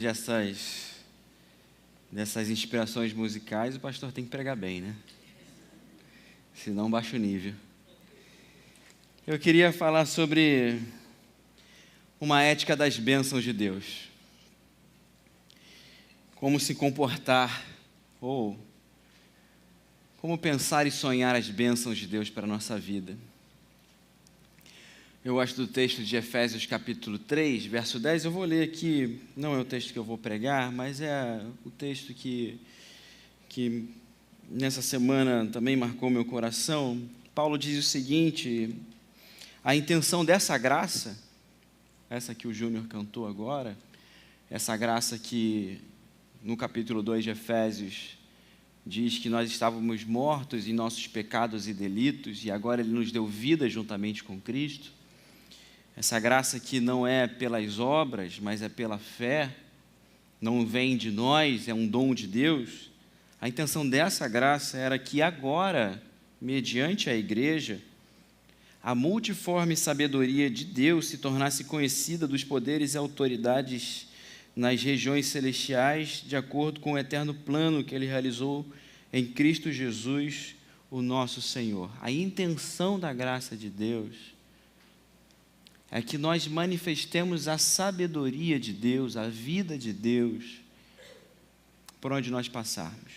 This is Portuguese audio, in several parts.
dessas inspirações musicais, o pastor tem que pregar bem, né? Senão baixa o nível. Eu queria falar sobre uma ética das bênçãos de Deus. Como se comportar, ou como pensar e sonhar as bênçãos de Deus para a nossa vida. Eu gosto do texto de Efésios capítulo 3, verso 10, eu vou ler aqui, não é o texto que eu vou pregar, mas é o texto que nessa semana também marcou meu coração. Paulo diz o seguinte: a intenção dessa graça, essa que o Júnior cantou agora, essa graça que no capítulo 2 de Efésios diz que nós estávamos mortos em nossos pecados e delitos e agora Ele nos deu vida juntamente com Cristo. Essa graça que não é pelas obras, mas é pela fé, não vem de nós, é um dom de Deus. A intenção dessa graça era que agora, mediante a igreja, a multiforme sabedoria de Deus se tornasse conhecida dos poderes e autoridades nas regiões celestiais, de acordo com o eterno plano que Ele realizou em Cristo Jesus, o nosso Senhor. A intenção da graça de Deus é que nós manifestemos a sabedoria de Deus, a vida de Deus, por onde nós passarmos.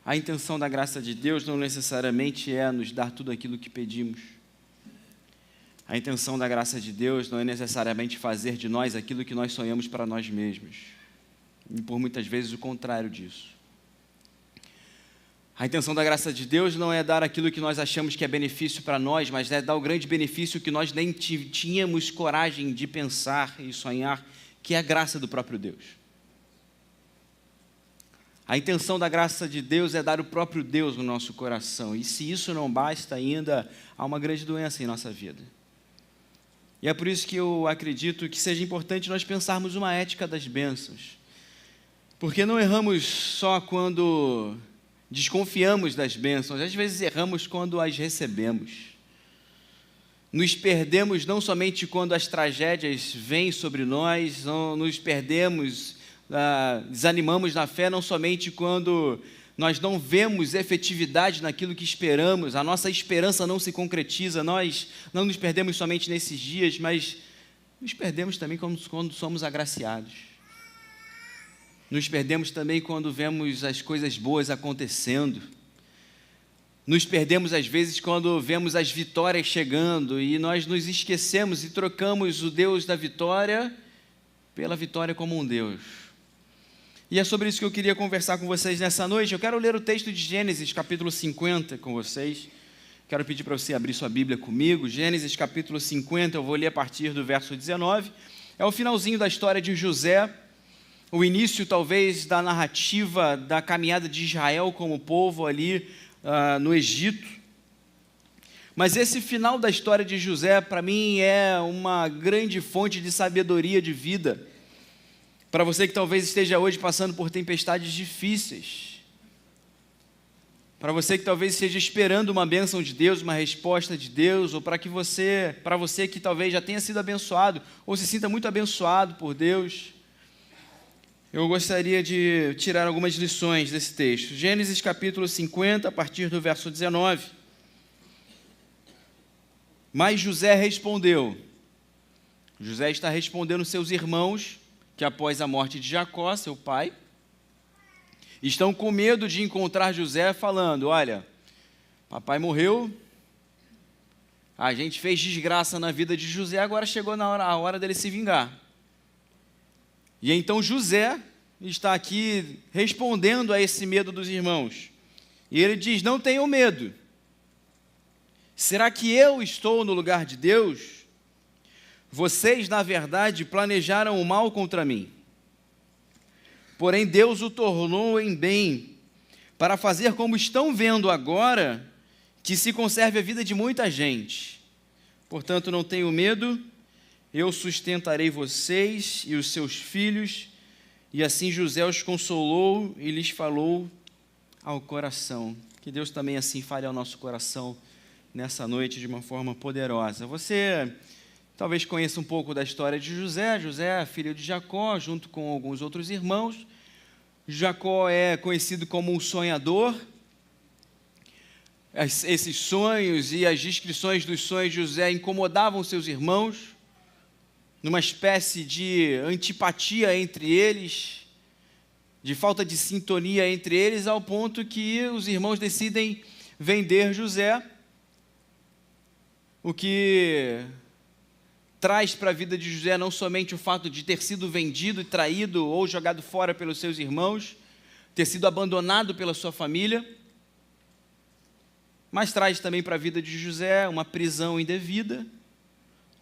A intenção da graça de Deus não necessariamente é nos dar tudo aquilo que pedimos. A intenção da graça de Deus não é necessariamente fazer de nós aquilo que nós sonhamos para nós mesmos. E por muitas vezes o contrário disso. A intenção da graça de Deus não é dar aquilo que nós achamos que é benefício para nós, mas é dar o grande benefício que nós nem tínhamos coragem de pensar e sonhar, que é a graça do próprio Deus. A intenção da graça de Deus é dar o próprio Deus no nosso coração. E se isso não basta ainda, há uma grande doença em nossa vida. E é por isso que eu acredito que seja importante nós pensarmos uma ética das bênçãos. Porque não erramos só quando desconfiamos das bênçãos, às vezes erramos quando as recebemos. Nos perdemos não somente quando as tragédias vêm sobre nós, nos perdemos, desanimamos na fé não somente quando nós não vemos efetividade naquilo que esperamos, a nossa esperança não se concretiza, nós não nos perdemos somente nesses dias, mas nos perdemos também quando somos agraciados. Nos perdemos também quando vemos as coisas boas acontecendo. Nos perdemos às vezes quando vemos as vitórias chegando e nós nos esquecemos e trocamos o Deus da vitória pela vitória como um Deus. E é sobre isso que eu queria conversar com vocês nessa noite. Eu quero ler o texto de Gênesis, capítulo 50, com vocês. Quero pedir para você abrir sua Bíblia comigo. Gênesis, capítulo 50, eu vou ler a partir do verso 19. É o finalzinho da história de José, o início, talvez, da narrativa da caminhada de Israel como povo ali no Egito. Mas esse final da história de José, para mim, é uma grande fonte de sabedoria de vida. Para você que talvez esteja hoje passando por tempestades difíceis. Para você que talvez esteja esperando uma bênção de Deus, uma resposta de Deus, ou para você que talvez já tenha sido abençoado, ou se sinta muito abençoado por Deus. Eu gostaria de tirar algumas lições desse texto. Gênesis capítulo 50, a partir do verso 19. Mas José respondeu. José está respondendo seus irmãos, que após a morte de Jacó, seu pai, estão com medo de encontrar José falando: olha, papai morreu, a gente fez desgraça na vida de José, agora chegou a hora dele se vingar. E então José está aqui respondendo a esse medo dos irmãos. E ele diz: não tenham medo. Será que eu estou no lugar de Deus? Vocês, na verdade, planejaram o mal contra mim. Porém, Deus o tornou em bem, para fazer como estão vendo agora, que se conserve a vida de muita gente. Portanto, não tenham medo. Eu sustentarei vocês e os seus filhos. E assim José os consolou e lhes falou ao coração. Que Deus também assim fale ao nosso coração nessa noite de uma forma poderosa. Você talvez conheça um pouco da história de José. José é filho de Jacó, junto com alguns outros irmãos. Jacó é conhecido como um sonhador. Esses sonhos e as descrições dos sonhos de José incomodavam seus irmãos, numa espécie de antipatia entre eles, de falta de sintonia entre eles, ao ponto que os irmãos decidem vender José, o que traz para a vida de José não somente o fato de ter sido vendido e traído ou jogado fora pelos seus irmãos, ter sido abandonado pela sua família, mas traz também para a vida de José uma prisão indevida,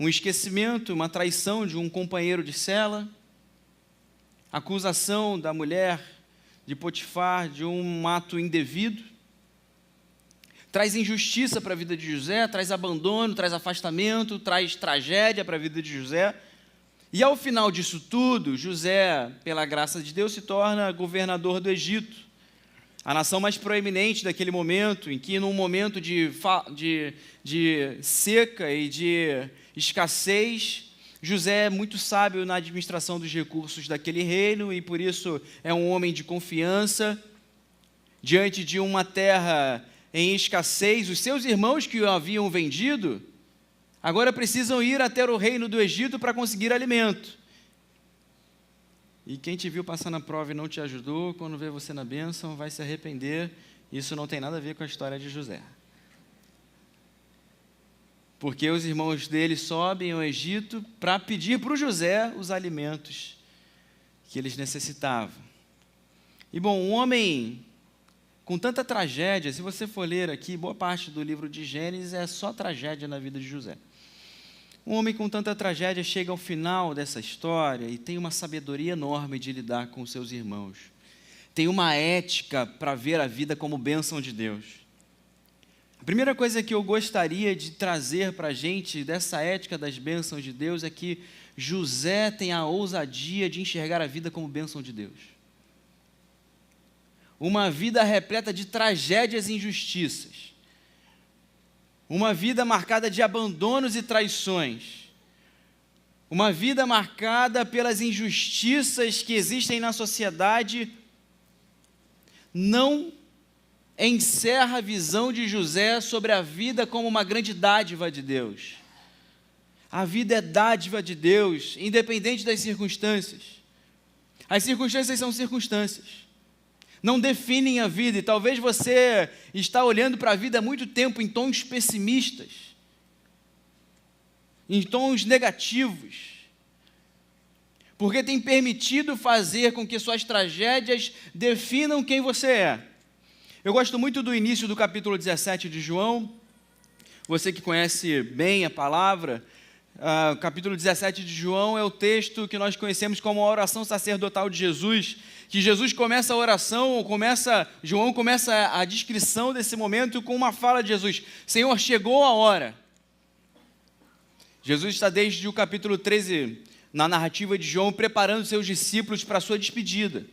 um esquecimento, uma traição de um companheiro de cela, acusação da mulher de Potifar de um ato indevido, traz injustiça para a vida de José, traz abandono, traz afastamento, traz tragédia para a vida de José. E ao final disso tudo, José, pela graça de Deus, se torna governador do Egito, a nação mais proeminente daquele momento, em que num momento de seca e de escassez, José é muito sábio na administração dos recursos daquele reino e por isso é um homem de confiança. Diante de uma terra em escassez, os seus irmãos que o haviam vendido, agora precisam ir até o reino do Egito para conseguir alimento. E quem te viu passar na prova e não te ajudou, quando vê você na bênção, vai se arrepender. Isso não tem nada a ver com a história de José. Porque os irmãos dele sobem ao Egito para pedir para o José os alimentos que eles necessitavam. E bom, um homem com tanta tragédia, se você for ler aqui, boa parte do livro de Gênesis é só tragédia na vida de José. Um homem com tanta tragédia chega ao final dessa história e tem uma sabedoria enorme de lidar com os seus irmãos. Tem uma ética para ver a vida como bênção de Deus. A primeira coisa que eu gostaria de trazer para a gente dessa ética das bênçãos de Deus é que José tem a ousadia de enxergar a vida como bênção de Deus. Uma vida repleta de tragédias e injustiças. Uma vida marcada de abandonos e traições. Uma vida marcada pelas injustiças que existem na sociedade. Não encerra a visão de José sobre a vida como uma grande dádiva de Deus. A vida é dádiva de Deus, independente das circunstâncias. As circunstâncias são circunstâncias. Não definem a vida, e talvez você está olhando para a vida há muito tempo em tons pessimistas, em tons negativos, porque tem permitido fazer com que suas tragédias definam quem você é. Eu gosto muito do início do capítulo 17 de João. Você que conhece bem a palavra, o capítulo 17 de João é o texto que nós conhecemos como a oração sacerdotal de Jesus, que Jesus começa a oração, João começa a descrição desse momento com uma fala de Jesus: Senhor, chegou a hora. Jesus está desde o capítulo 13, na narrativa de João, preparando seus discípulos para a sua despedida.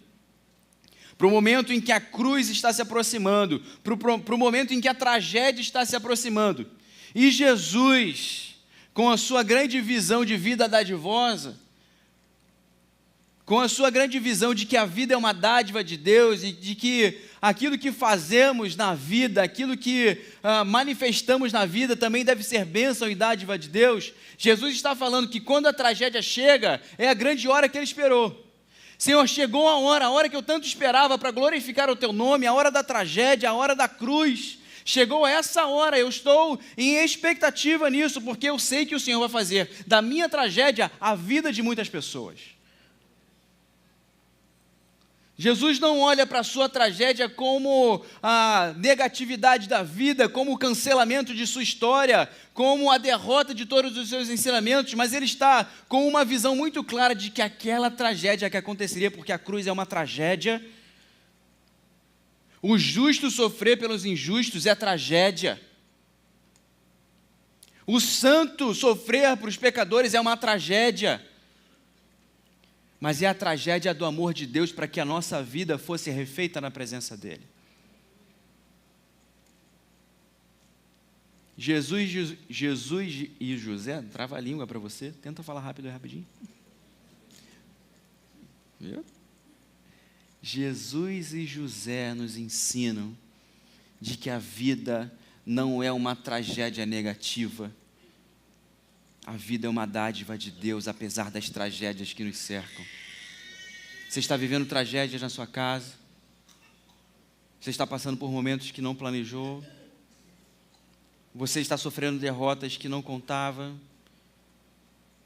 Para o momento em que a cruz está se aproximando, para o momento em que a tragédia está se aproximando. E Jesus, com a sua grande visão de vida dadivosa, com a sua grande visão de que a vida é uma dádiva de Deus e de que aquilo que fazemos na vida, aquilo que manifestamos na vida também deve ser bênção e dádiva de Deus, Jesus está falando que quando a tragédia chega, é a grande hora que ele esperou. Senhor, chegou a hora que eu tanto esperava para glorificar o Teu nome, a hora da tragédia, a hora da cruz. Chegou essa hora, eu estou em expectativa nisso, porque eu sei que o Senhor vai fazer da minha tragédia a vida de muitas pessoas. Jesus não olha para a sua tragédia como a negatividade da vida, como o cancelamento de sua história, como a derrota de todos os seus ensinamentos, mas ele está com uma visão muito clara de que aquela tragédia que aconteceria, porque a cruz é uma tragédia, o justo sofrer pelos injustos é tragédia, o santo sofrer para os pecadores é uma tragédia, mas é a tragédia do amor de Deus para que a nossa vida fosse refeita na presença dEle. Jesus e José, trava a língua para você, tenta falar rápido e rapidinho. Viu? Jesus e José nos ensinam de que a vida não é uma tragédia negativa. A vida é uma dádiva de Deus, apesar das tragédias que nos cercam. Você está vivendo tragédias na sua casa? Você está passando por momentos que não planejou? Você está sofrendo derrotas que não contava?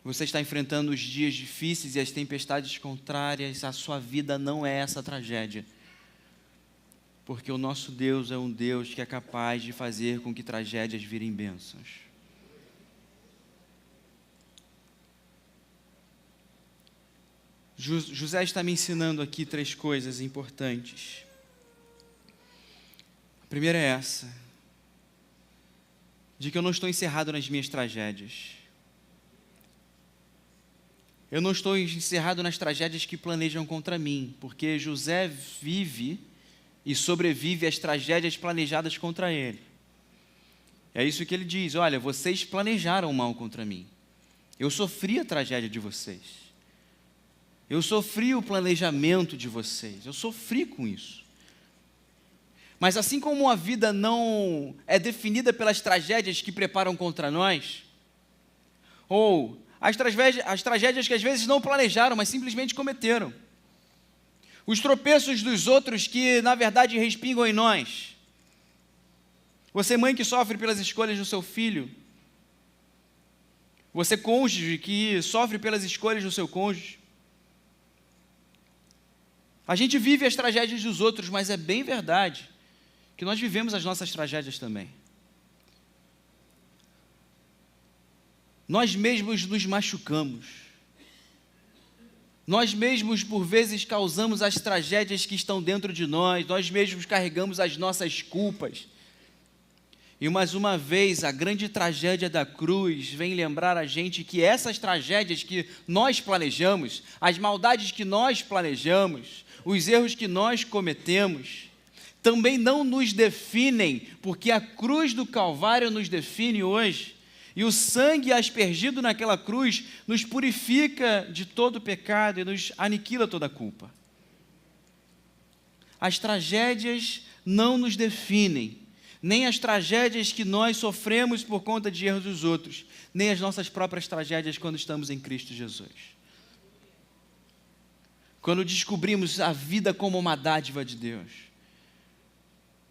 Você está enfrentando os dias difíceis e as tempestades contrárias? A sua vida não é essa tragédia. Porque o nosso Deus é um Deus que é capaz de fazer com que tragédias virem bênçãos. José está me ensinando aqui 3 coisas importantes. A primeira é essa, de que eu não estou encerrado nas minhas tragédias. Eu não estou encerrado nas tragédias que planejam contra mim, porque José vive e sobrevive às tragédias planejadas contra ele. É isso que ele diz: olha, vocês planejaram mal contra mim. Eu sofri a tragédia de vocês. Eu sofri o planejamento de vocês. Eu sofri com isso. Mas assim como a vida não é definida pelas tragédias que preparam contra nós, ou as tragédias que às vezes não planejaram, mas simplesmente cometeram, os tropeços dos outros que na verdade respingam em nós, você mãe que sofre pelas escolhas do seu filho, você cônjuge que sofre pelas escolhas do seu cônjuge, a gente vive as tragédias dos outros, mas é bem verdade que nós vivemos as nossas tragédias também. Nós mesmos nos machucamos. Nós mesmos, por vezes, causamos as tragédias que estão dentro de nós. Nós mesmos carregamos as nossas culpas. E mais uma vez, a grande tragédia da cruz vem lembrar a gente que essas tragédias que nós planejamos, as maldades que nós planejamos, os erros que nós cometemos, também não nos definem, porque a cruz do Calvário nos define hoje, e o sangue aspergido naquela cruz nos purifica de todo pecado e nos aniquila toda culpa. As tragédias não nos definem, nem as tragédias que nós sofremos por conta de erros dos outros, nem as nossas próprias tragédias quando estamos em Cristo Jesus. Quando descobrimos a vida como uma dádiva de Deus,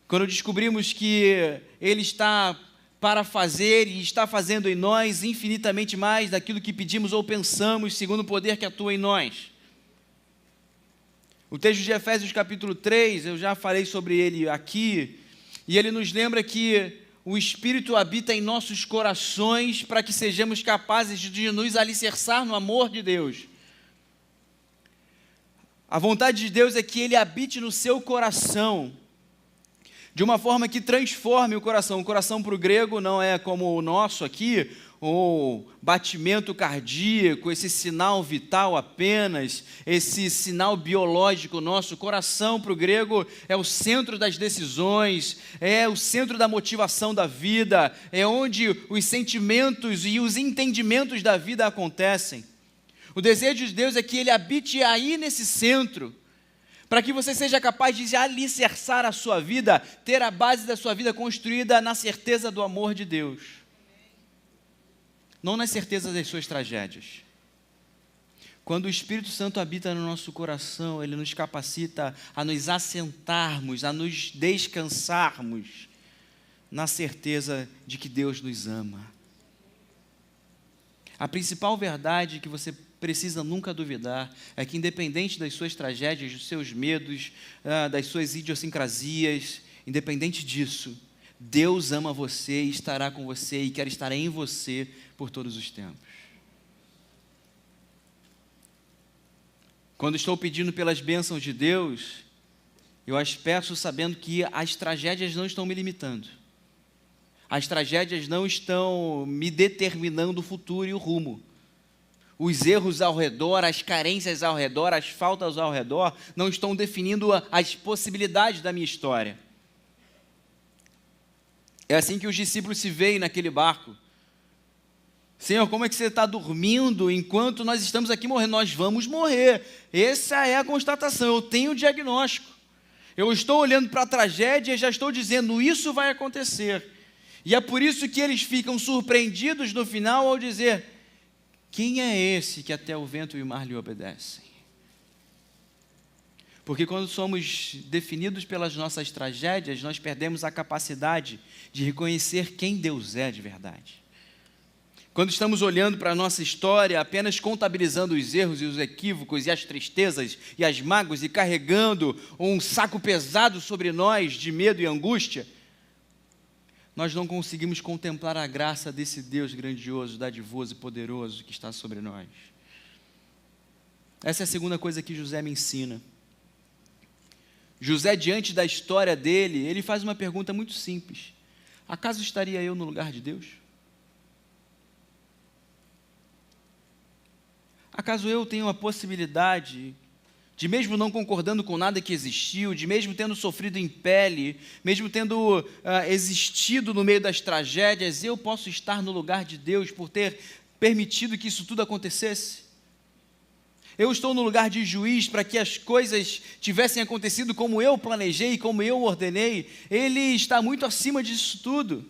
quando descobrimos que Ele está para fazer e está fazendo em nós infinitamente mais daquilo que pedimos ou pensamos, segundo o poder que atua em nós. O texto de Efésios capítulo 3, eu já falei sobre ele aqui, e ele nos lembra que o Espírito habita em nossos corações para que sejamos capazes de nos alicerçar no amor de Deus. A vontade de Deus é que Ele habite no seu coração, de uma forma que transforme o coração. O coração para o grego não é como o nosso aqui, ou batimento cardíaco, esse sinal vital apenas, esse sinal biológico nosso. O coração para o grego é o centro das decisões, é o centro da motivação da vida, é onde os sentimentos e os entendimentos da vida acontecem. O desejo de Deus é que Ele habite aí nesse centro, para que você seja capaz de alicerçar a sua vida, ter a base da sua vida construída na certeza do amor de Deus, não na certeza das suas tragédias. Quando o Espírito Santo habita no nosso coração, Ele nos capacita a nos assentarmos, a nos descansarmos na certeza de que Deus nos ama. A principal verdade que você precisa nunca duvidar é que, independente das suas tragédias, dos seus medos, das suas idiosincrasias, independente disso, Deus ama você e estará com você e quer estar em você por todos os tempos. Quando estou pedindo pelas bênçãos de Deus, eu as peço sabendo que as tragédias não estão me limitando. As tragédias não estão me determinando o futuro e o rumo. Os erros ao redor, as carências ao redor, as faltas ao redor, não estão definindo as possibilidades da minha história. É assim que os discípulos se veem naquele barco. Senhor, como é que você está dormindo enquanto nós estamos aqui morrendo? Nós vamos morrer. Essa é a constatação. Eu tenho o diagnóstico. Eu estou olhando para a tragédia e já estou dizendo, isso vai acontecer. E é por isso que eles ficam surpreendidos no final ao dizer, quem é esse que até o vento e o mar lhe obedecem? Porque quando somos definidos pelas nossas tragédias, nós perdemos a capacidade de reconhecer quem Deus é de verdade. Quando estamos olhando para a nossa história, apenas contabilizando os erros e os equívocos e as tristezas e as mágoas e carregando um saco pesado sobre nós de medo e angústia, nós não conseguimos contemplar a graça desse Deus grandioso, dadivoso e poderoso que está sobre nós. Essa é a segunda coisa que José me ensina. José, diante da história dele, ele faz uma pergunta muito simples. Acaso estaria eu no lugar de Deus? Acaso eu tenho a possibilidade de, mesmo não concordando com nada que existiu, de mesmo tendo sofrido em pele, mesmo tendo existido no meio das tragédias, eu posso estar no lugar de Deus por ter permitido que isso tudo acontecesse? Eu estou no lugar de juiz para que as coisas tivessem acontecido como eu planejei, como eu ordenei. Ele está muito acima disso tudo.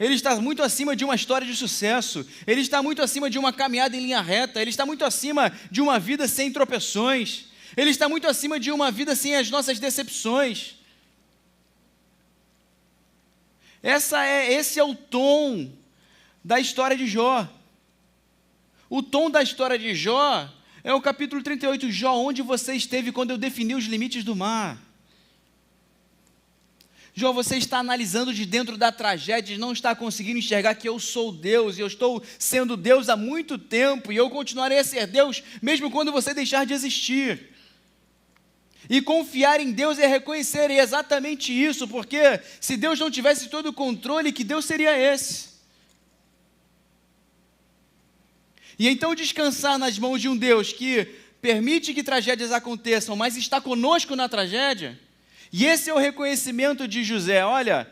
Ele está muito acima de uma história de sucesso. Ele está muito acima de uma caminhada em linha reta. Ele está muito acima de uma vida sem tropeções. Ele está muito acima de uma vida sem as nossas decepções. Esse é o tom da história de Jó. O tom da história de Jó é o capítulo 38. Jó, onde você esteve quando eu defini os limites do mar? Jó, você está analisando de dentro da tragédia e não está conseguindo enxergar que eu sou Deus, e eu estou sendo Deus há muito tempo, e eu continuarei a ser Deus, mesmo quando você deixar de existir. E confiar em Deus é reconhecer exatamente isso, porque se Deus não tivesse todo o controle, que Deus seria esse? E então descansar nas mãos de um Deus que permite que tragédias aconteçam, mas está conosco na tragédia. E esse é o reconhecimento de José. Olha,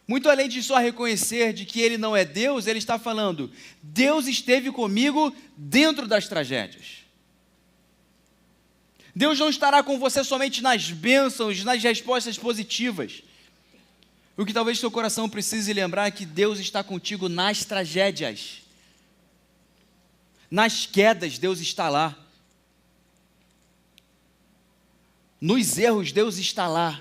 muito além de só reconhecer de que ele não é Deus, ele está falando, Deus esteve comigo dentro das tragédias. Deus não estará com você somente nas bênçãos, nas respostas positivas. O que talvez seu coração precise lembrar é que Deus está contigo nas tragédias. Nas quedas, Deus está lá. Nos erros, Deus está lá.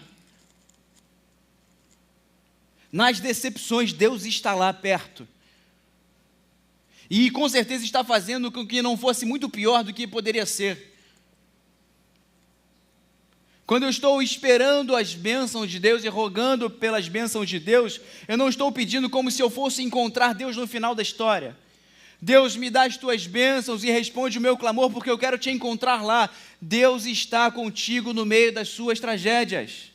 Nas decepções, Deus está lá perto. E com certeza está fazendo com que não fosse muito pior do que poderia ser. Quando eu estou esperando as bênçãos de Deus e rogando pelas bênçãos de Deus, eu não estou pedindo como se eu fosse encontrar Deus no final da história. Deus, me dá as tuas bênçãos e responde o meu clamor, porque eu quero te encontrar lá. Deus está contigo no meio das suas tragédias.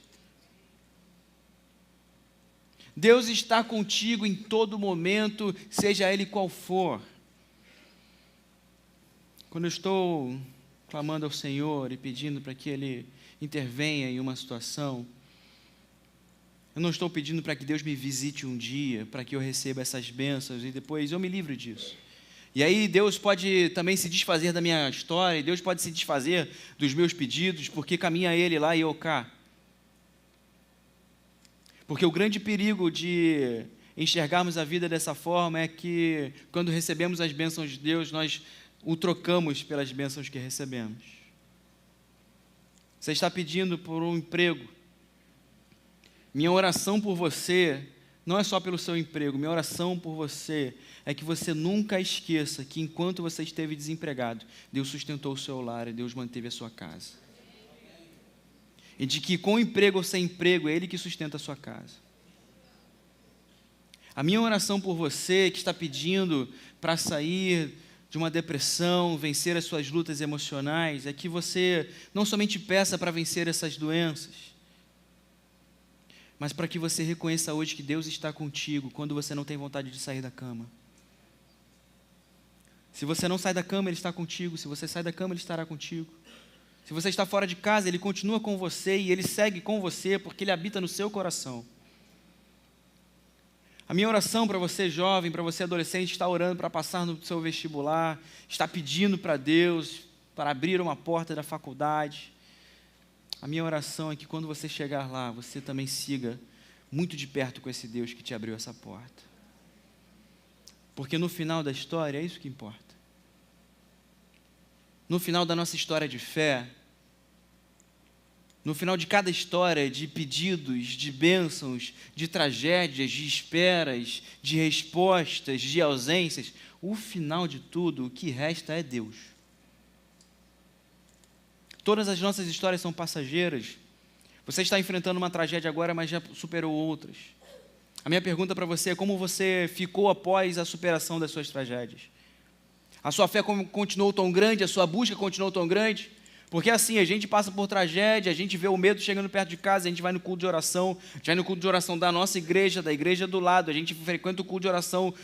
Deus está contigo em todo momento, seja Ele qual for. Quando eu estou clamando ao Senhor e pedindo para que Ele intervenha em uma situação, eu não estou pedindo para que Deus me visite um dia, para que eu receba essas bênçãos e depois eu me livre disso. E aí Deus pode também se desfazer da minha história, e Deus pode se desfazer dos meus pedidos, porque caminha Ele lá e eu cá. Porque o grande perigo de enxergarmos a vida dessa forma é que, quando recebemos as bênçãos de Deus, nós o trocamos pelas bênçãos que recebemos. Você está pedindo por um emprego. Minha oração por você não é só pelo seu emprego, minha oração por você é que você nunca esqueça que enquanto você esteve desempregado, Deus sustentou o seu lar e Deus manteve a sua casa. E de que com emprego ou sem emprego, é Ele que sustenta a sua casa. A minha oração por você que está pedindo para sair de uma depressão, vencer as suas lutas emocionais, é que você não somente peça para vencer essas doenças, mas para que você reconheça hoje que Deus está contigo quando você não tem vontade de sair da cama. Se você não sai da cama, Ele está contigo. Se você sai da cama, Ele estará contigo. Se você está fora de casa, Ele continua com você e Ele segue com você porque Ele habita no seu coração. A minha oração para você jovem, para você adolescente, está orando para passar no seu vestibular, está pedindo para Deus para abrir uma porta da faculdade. A minha oração é que quando você chegar lá, você também siga muito de perto com esse Deus que te abriu essa porta. Porque no final da história é isso que importa. No final da nossa história de fé, no final de cada história de pedidos, de bênçãos, de tragédias, de esperas, de respostas, de ausências, o final de tudo, o que resta é Deus. Todas as nossas histórias são passageiras. Você está enfrentando uma tragédia agora, mas já superou outras. A minha pergunta para você é como você ficou após a superação das suas tragédias? A sua fé continuou tão grande, a sua busca continuou tão grande? Porque assim, a gente passa por tragédia, a gente vê o medo chegando perto de casa, a gente vai no culto de oração, a gente vai no culto de oração da nossa igreja, da igreja do lado, a gente frequenta o culto de oração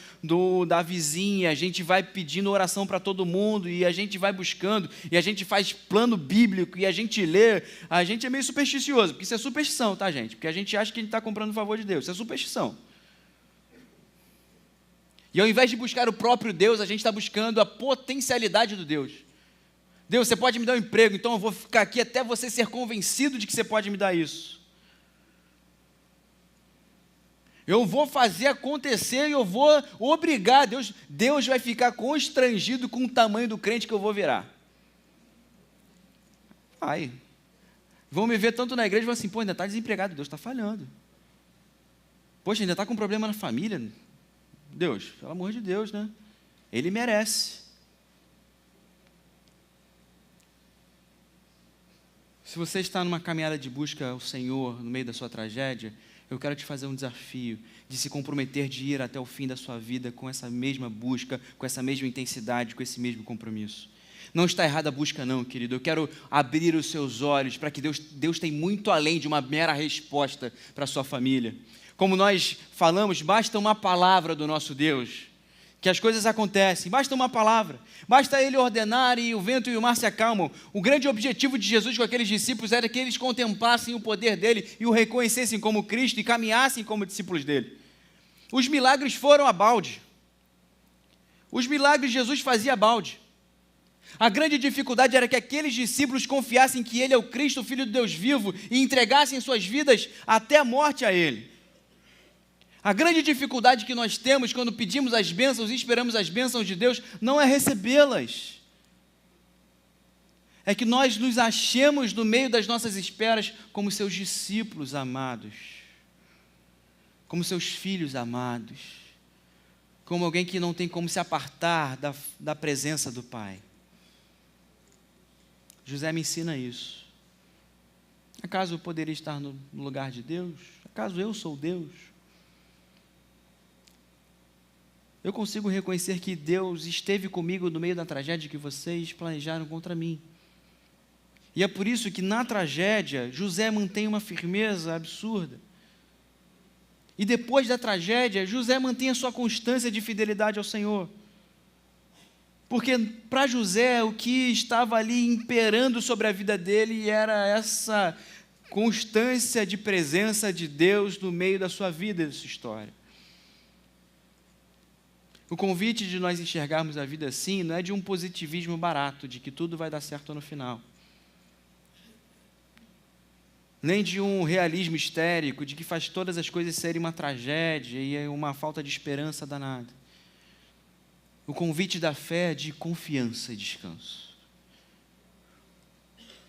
da vizinha, a gente vai pedindo oração para todo mundo, e a gente vai buscando, e a gente faz plano bíblico, e a gente lê. A gente é meio supersticioso, porque isso é superstição, tá, gente? Porque a gente acha que a gente está comprando o favor de Deus, isso é superstição. E ao invés de buscar o próprio Deus, a gente está buscando a potencialidade do Deus. Deus, você pode me dar um emprego, então eu vou ficar aqui até você ser convencido de que você pode me dar isso. Eu vou fazer acontecer e eu vou obrigar, Deus vai ficar constrangido com o tamanho do crente que eu vou virar. Vai. Vão me ver tanto na igreja e vão assim, pô, ainda está desempregado, Deus está falhando. Poxa, ainda está com problema na família. Deus, pelo amor de Deus, né? Ele merece. Se você está numa caminhada de busca ao Senhor no meio da sua tragédia, eu quero te fazer um desafio de se comprometer de ir até o fim da sua vida com essa mesma busca, com essa mesma intensidade, com esse mesmo compromisso. Não está errada a busca não, querido. Eu quero abrir os seus olhos para que Deus tem muito além de uma mera resposta para a sua família. Como nós falamos, basta uma palavra do nosso Deus, que as coisas acontecem, basta uma palavra, basta Ele ordenar e o vento e o mar se acalmam. O grande objetivo de Jesus com aqueles discípulos era que eles contemplassem o poder dEle e o reconhecessem como Cristo e caminhassem como discípulos dEle. Os milagres foram a balde. Os milagres Jesus fazia a balde. A grande dificuldade era que aqueles discípulos confiassem que Ele é o Cristo, o Filho de Deus vivo, e entregassem suas vidas até a morte a Ele. A grande dificuldade que nós temos quando pedimos as bênçãos e esperamos as bênçãos de Deus não é recebê-las. É que nós nos achemos no meio das nossas esperas como seus discípulos amados, como seus filhos amados, como alguém que não tem como se apartar da presença do Pai. José me ensina isso. Acaso eu poderia estar no lugar de Deus? Acaso eu sou Deus? Eu consigo reconhecer que Deus esteve comigo no meio da tragédia que vocês planejaram contra mim. E é por isso que na tragédia, José mantém uma firmeza absurda. E depois da tragédia, José mantém a sua constância de fidelidade ao Senhor. Porque para José, o que estava ali imperando sobre a vida dele era essa constância de presença de Deus no meio da sua vida e da sua história. O convite de nós enxergarmos a vida assim não é de um positivismo barato, de que tudo vai dar certo no final. Nem de um realismo histérico, de que faz todas as coisas serem uma tragédia e é uma falta de esperança danada. O convite da fé é de confiança e descanso.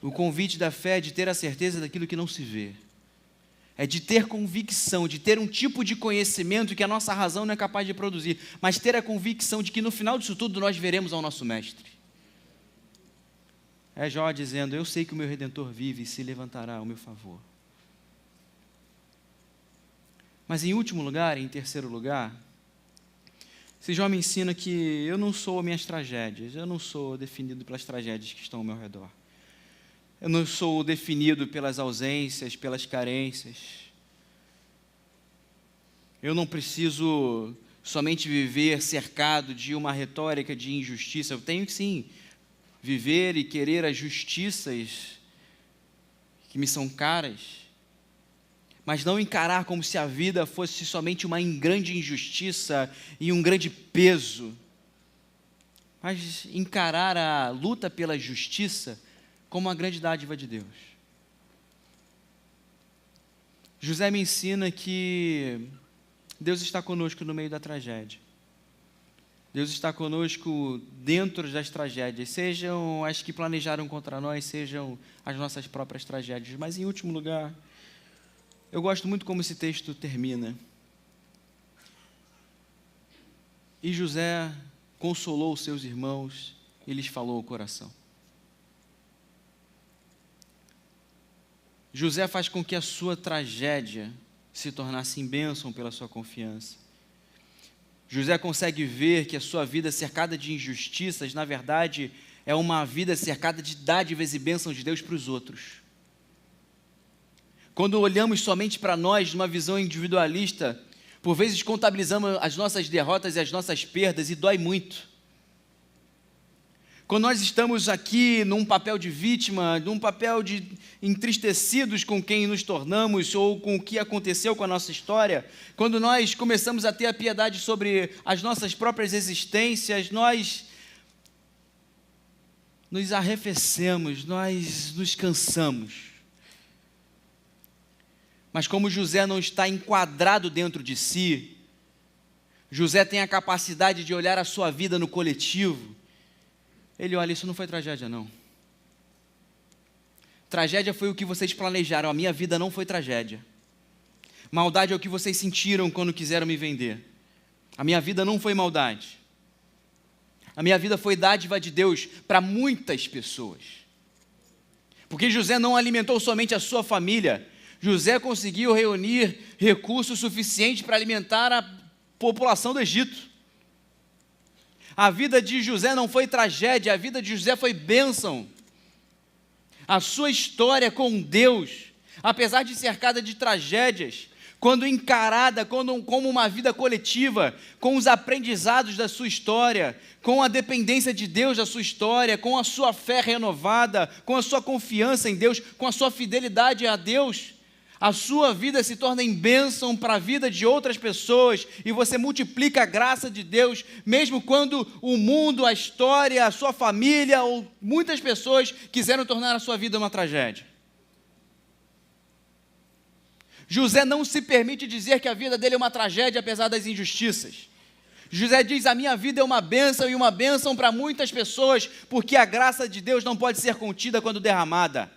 O convite da fé é de ter a certeza daquilo que não se vê. É de ter convicção, de ter um tipo de conhecimento que a nossa razão não é capaz de produzir, mas ter a convicção de que no final disso tudo nós veremos ao nosso Mestre. É Jó dizendo, eu sei que o meu Redentor vive e se levantará ao meu favor. Mas em último lugar, em terceiro lugar, esse Jó me ensina que eu não sou minhas tragédias, eu não sou definido pelas tragédias que estão ao meu redor. Eu não sou definido pelas ausências, pelas carências. Eu não preciso somente viver cercado de uma retórica de injustiça. Eu tenho que, sim, viver e querer as justiças que me são caras. mas não encarar como se a vida fosse somente uma grande injustiça e um grande peso, mas encarar a luta pela justiça como uma grande dádiva de Deus. José me ensina que Deus está conosco no meio da tragédia. Deus está conosco dentro das tragédias, sejam as que planejaram contra nós, sejam as nossas próprias tragédias. Mas, em último lugar, eu gosto muito como esse texto termina. E José consolou os seus irmãos e lhes falou ao coração. José faz com que a sua tragédia se tornasse em bênção pela sua confiança. José consegue ver que a sua vida cercada de injustiças, na verdade, é uma vida cercada de dádivas e bênçãos de Deus para os outros. Quando olhamos somente para nós, numa visão individualista, por vezes contabilizamos as nossas derrotas e as nossas perdas e dói muito. Quando nós estamos aqui num papel de vítima, num papel de entristecidos com quem nos tornamos ou com o que aconteceu com a nossa história, quando nós começamos a ter a piedade sobre as nossas próprias existências, nós nos arrefecemos, nós nos cansamos. Mas como José não está enquadrado dentro de si, José tem a capacidade de olhar a sua vida no coletivo. Ele olha, isso não foi tragédia não. Tragédia foi o que vocês planejaram, a minha vida não foi tragédia. Maldade é o que vocês sentiram quando quiseram me vender. A minha vida não foi maldade. A minha vida foi dádiva de Deus para muitas pessoas. Porque José não alimentou somente a sua família, José conseguiu reunir recursos suficientes para alimentar a população do Egito. A vida de José não foi tragédia, a vida de José foi bênção. A sua história com Deus, apesar de cercada de tragédias, quando encarada como uma vida coletiva, com os aprendizados da sua história, com a dependência de Deus da sua história, com a sua fé renovada, com a sua confiança em Deus, com a sua fidelidade a Deus, a sua vida se torna em bênção para a vida de outras pessoas e você multiplica a graça de Deus, mesmo quando o mundo, a história, a sua família ou muitas pessoas quiseram tornar a sua vida uma tragédia. José não se permite dizer que a vida dele é uma tragédia apesar das injustiças. José diz, a minha vida é uma bênção e uma bênção para muitas pessoas, porque a graça de Deus não pode ser contida quando derramada.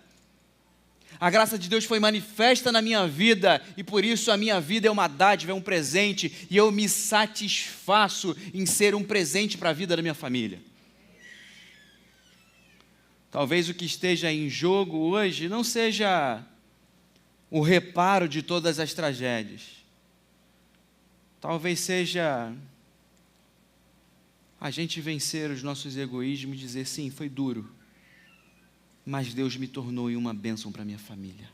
A graça de Deus foi manifesta na minha vida e por isso a minha vida é uma dádiva, é um presente e eu me satisfaço em ser um presente para a vida da minha família. Talvez o que esteja em jogo hoje não seja o reparo de todas as tragédias. Talvez seja a gente vencer os nossos egoísmos e dizer, sim, foi duro, mas Deus me tornou em uma bênção para a minha família.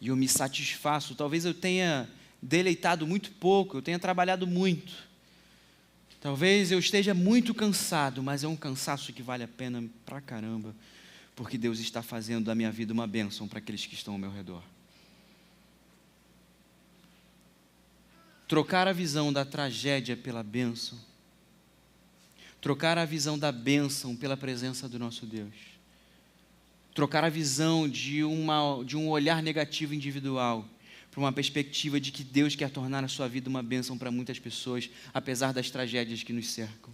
E eu me satisfaço. Talvez eu tenha deleitado muito pouco, eu tenha trabalhado muito. Talvez eu esteja muito cansado, mas é um cansaço que vale a pena pra caramba, porque Deus está fazendo da minha vida uma bênção para aqueles que estão ao meu redor. Trocar a visão da tragédia pela bênção, trocar a visão da bênção pela presença do nosso Deus, trocar a visão de um olhar negativo individual para uma perspectiva de que Deus quer tornar a sua vida uma bênção para muitas pessoas, apesar das tragédias que nos cercam.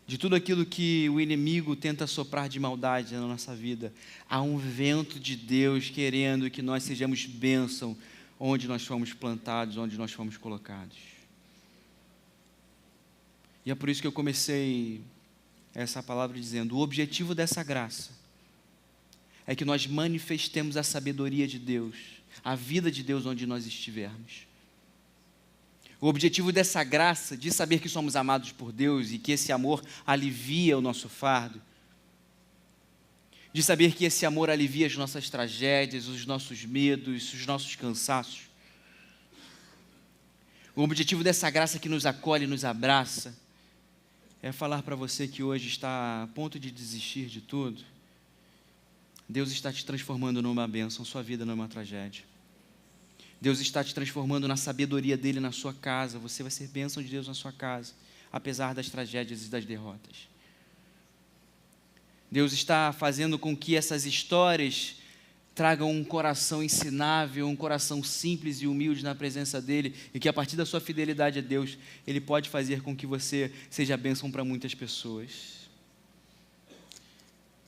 De tudo aquilo que o inimigo tenta soprar de maldade na nossa vida, há um vento de Deus querendo que nós sejamos bênção onde nós fomos plantados, onde nós fomos colocados. E é por isso que eu comecei essa palavra dizendo, o objetivo dessa graça é que nós manifestemos a sabedoria de Deus, a vida de Deus onde nós estivermos. O objetivo dessa graça, de saber que somos amados por Deus e que esse amor alivia o nosso fardo, de saber que esse amor alivia as nossas tragédias, os nossos medos, os nossos cansaços. O objetivo dessa graça que nos acolhe e nos abraça é falar para você que hoje está a ponto de desistir de tudo. Deus está te transformando numa bênção, sua vida não é uma tragédia. Deus está te transformando na sabedoria dele na sua casa. Você vai ser bênção de Deus na sua casa, apesar das tragédias e das derrotas. Deus está fazendo com que essas histórias tragam um coração ensinável, um coração simples e humilde na presença dele, e que a partir da sua fidelidade a Deus, ele pode fazer com que você seja bênção para muitas pessoas.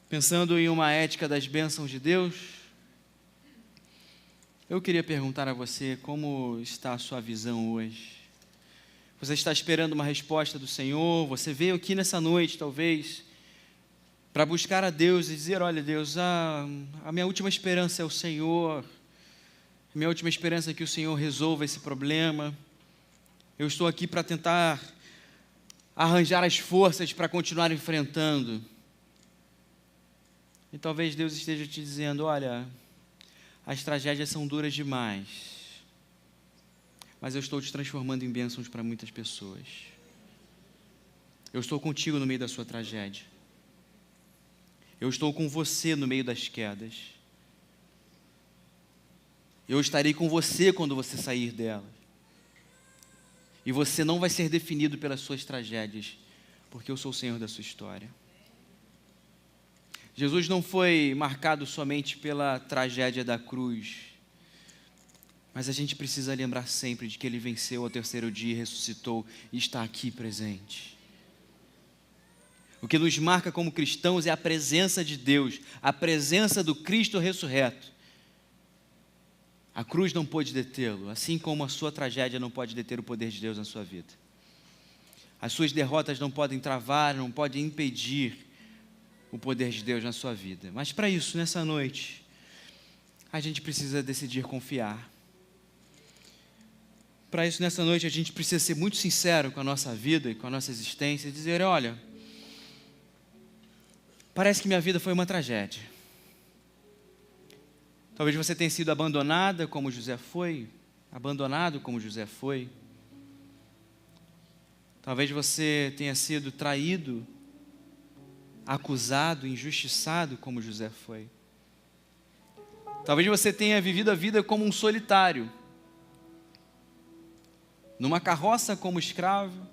Pensando em uma ética das bênçãos de Deus, eu queria perguntar a você como está a sua visão hoje. Você está esperando uma resposta do Senhor? Você veio aqui nessa noite, talvez, para buscar a Deus e dizer: olha, Deus, a minha última esperança é o Senhor, a minha última esperança é que o Senhor resolva esse problema. Eu estou aqui para tentar arranjar as forças para continuar enfrentando. E talvez Deus esteja te dizendo: olha, as tragédias são duras demais, mas eu estou te transformando em bênçãos para muitas pessoas. Eu estou contigo no meio da sua tragédia. Eu estou com você no meio das quedas. Eu estarei com você quando você sair delas. E você não vai ser definido pelas suas tragédias, porque eu sou o Senhor da sua história. Jesus não foi marcado somente pela tragédia da cruz, mas a gente precisa lembrar sempre de que Ele venceu ao terceiro dia, ressuscitou e está aqui presente. O que nos marca como cristãos é a presença de Deus, a presença do Cristo ressurreto. A cruz não pôde detê-lo, assim como a sua tragédia não pode deter o poder de Deus na sua vida. As suas derrotas não podem travar, não podem impedir o poder de Deus na sua vida. Mas para isso, nessa noite, a gente precisa decidir confiar. Para isso, nessa noite, a gente precisa ser muito sincero com a nossa vida e com a nossa existência e dizer: olha, parece que minha vida foi uma tragédia. Talvez você tenha sido abandonada como José foi, abandonado como José foi. Talvez você tenha sido traído, acusado, injustiçado como José foi. Talvez você tenha vivido a vida como um solitário, numa carroça como escravo.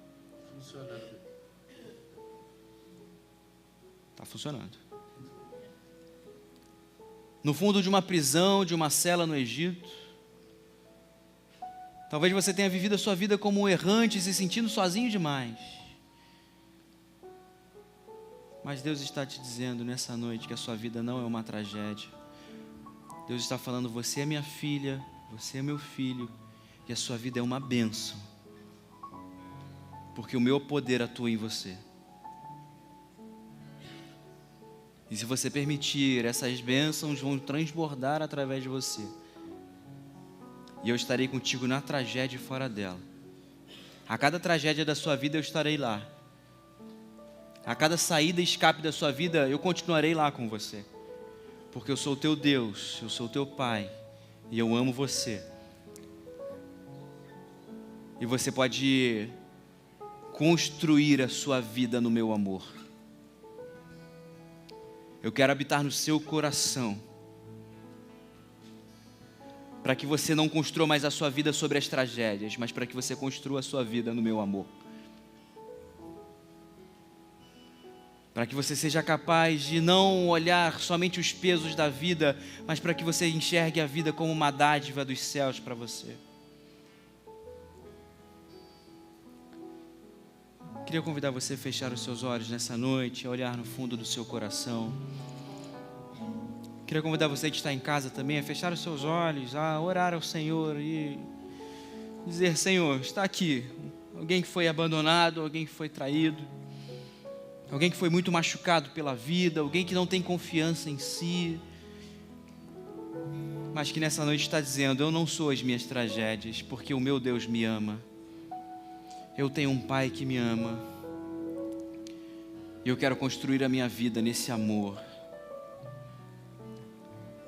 Está funcionando. No fundo de uma prisão, de uma cela no Egito. Talvez você tenha vivido a sua vida como um errante, se sentindo sozinho demais. Mas Deus está te dizendo nessa noite que a sua vida não é uma tragédia. Deus está falando: você é minha filha, você é meu filho, e a sua vida é uma bênção, porque o meu poder atua em você. E se você permitir, essas bênçãos vão transbordar através de você. E eu estarei contigo na tragédia e fora dela. A cada tragédia da sua vida eu estarei lá. A cada saída e escape da sua vida eu continuarei lá com você. Porque eu sou o teu Deus, eu sou o teu Pai, e eu amo você. E você pode construir a sua vida no meu amor. Eu quero habitar no seu coração, para que você não construa mais a sua vida sobre as tragédias, mas para que você construa a sua vida no meu amor. Para que você seja capaz de não olhar somente os pesos da vida, mas para que você enxergue a vida como uma dádiva dos céus para você. Queria convidar você a fechar os seus olhos nessa noite, a olhar no fundo do seu coração. Queria convidar você que está em casa também a fechar os seus olhos, a orar ao Senhor e dizer: Senhor, está aqui alguém que foi abandonado, alguém que foi traído, alguém que foi muito machucado pela vida, alguém que não tem confiança em si, mas que nessa noite está dizendo: eu não sou as minhas tragédias, porque o meu Deus me ama. Eu tenho um Pai que me ama, e eu quero construir a minha vida nesse amor.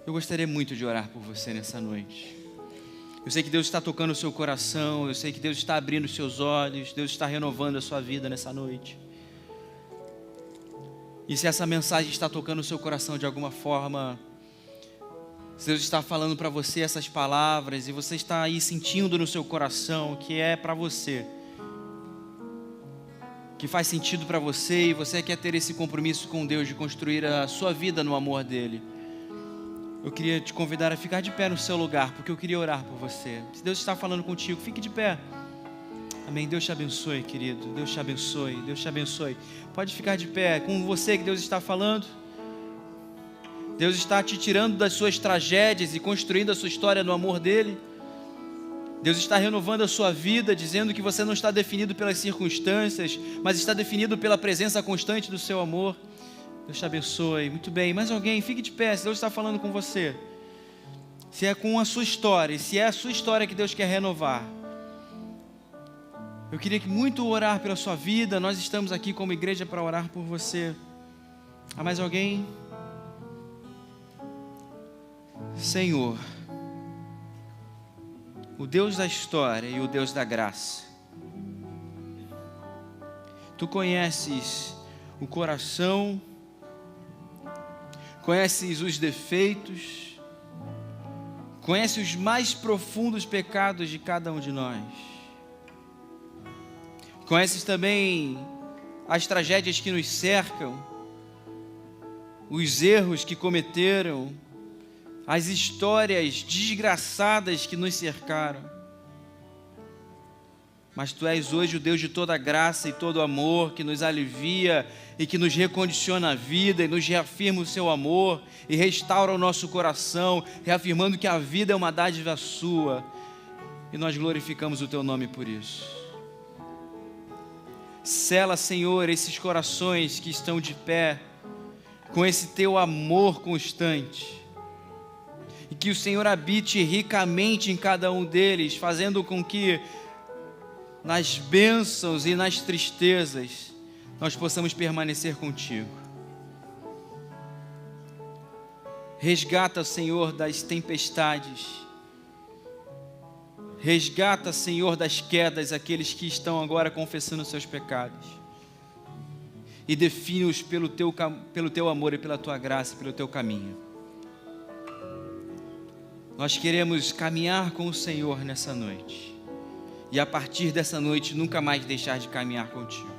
Eu gostaria muito de orar por você nessa noite. Eu sei que Deus está tocando o seu coração, eu sei que Deus está abrindo os seus olhos, Deus está renovando a sua vida nessa noite. E se essa mensagem está tocando o seu coração de alguma forma, Se Deus está falando para você essas palavras e você está aí sentindo no seu coração que é para você, que faz sentido para você e você quer ter esse compromisso com Deus de construir a sua vida no amor dele, eu queria te convidar a ficar de pé no seu lugar, porque eu queria orar por você. Se Deus está falando contigo, fique de pé. Amém. Deus te abençoe, querido. Deus te abençoe. Deus te abençoe. Pode ficar de pé. É com você que Deus está falando. Deus está te tirando das suas tragédias e construindo a sua história no amor dele. Deus está renovando a sua vida, dizendo que você não está definido pelas circunstâncias, mas está definido pela presença constante do seu amor. Deus te abençoe. Muito bem. Mais alguém? Fique de pé. Se Deus está falando com você, se é com a sua história, se é a sua história que Deus quer renovar, eu queria muito orar pela sua vida. Nós estamos aqui como igreja para orar por você. Há mais alguém? Senhor, o Deus da história e o Deus da graça, Tu conheces o coração, conheces os defeitos, conheces os mais profundos pecados de cada um de nós, conheces também as tragédias que nos cercam, os erros que cometeram, as histórias desgraçadas que nos cercaram. Mas Tu és hoje o Deus de toda graça e todo amor, que nos alivia e que nos recondiciona a vida e nos reafirma o Seu amor e restaura o nosso coração, reafirmando que a vida é uma dádiva Sua, e nós glorificamos o Teu nome por isso. Sela, Senhor, esses corações que estão de pé com esse Teu amor constante, e que o Senhor habite ricamente em cada um deles, fazendo com que nas bênçãos e nas tristezas nós possamos permanecer contigo. Resgata, Senhor, das tempestades, resgata, Senhor, das quedas aqueles que estão agora confessando seus pecados, e define-os pelo teu amor e pela Tua graça e pelo Teu caminho. Nós queremos caminhar com o Senhor nessa noite, e a partir dessa noite nunca mais deixar de caminhar contigo.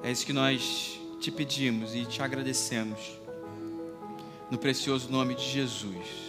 É isso que nós te pedimos e te agradecemos, no precioso nome de Jesus.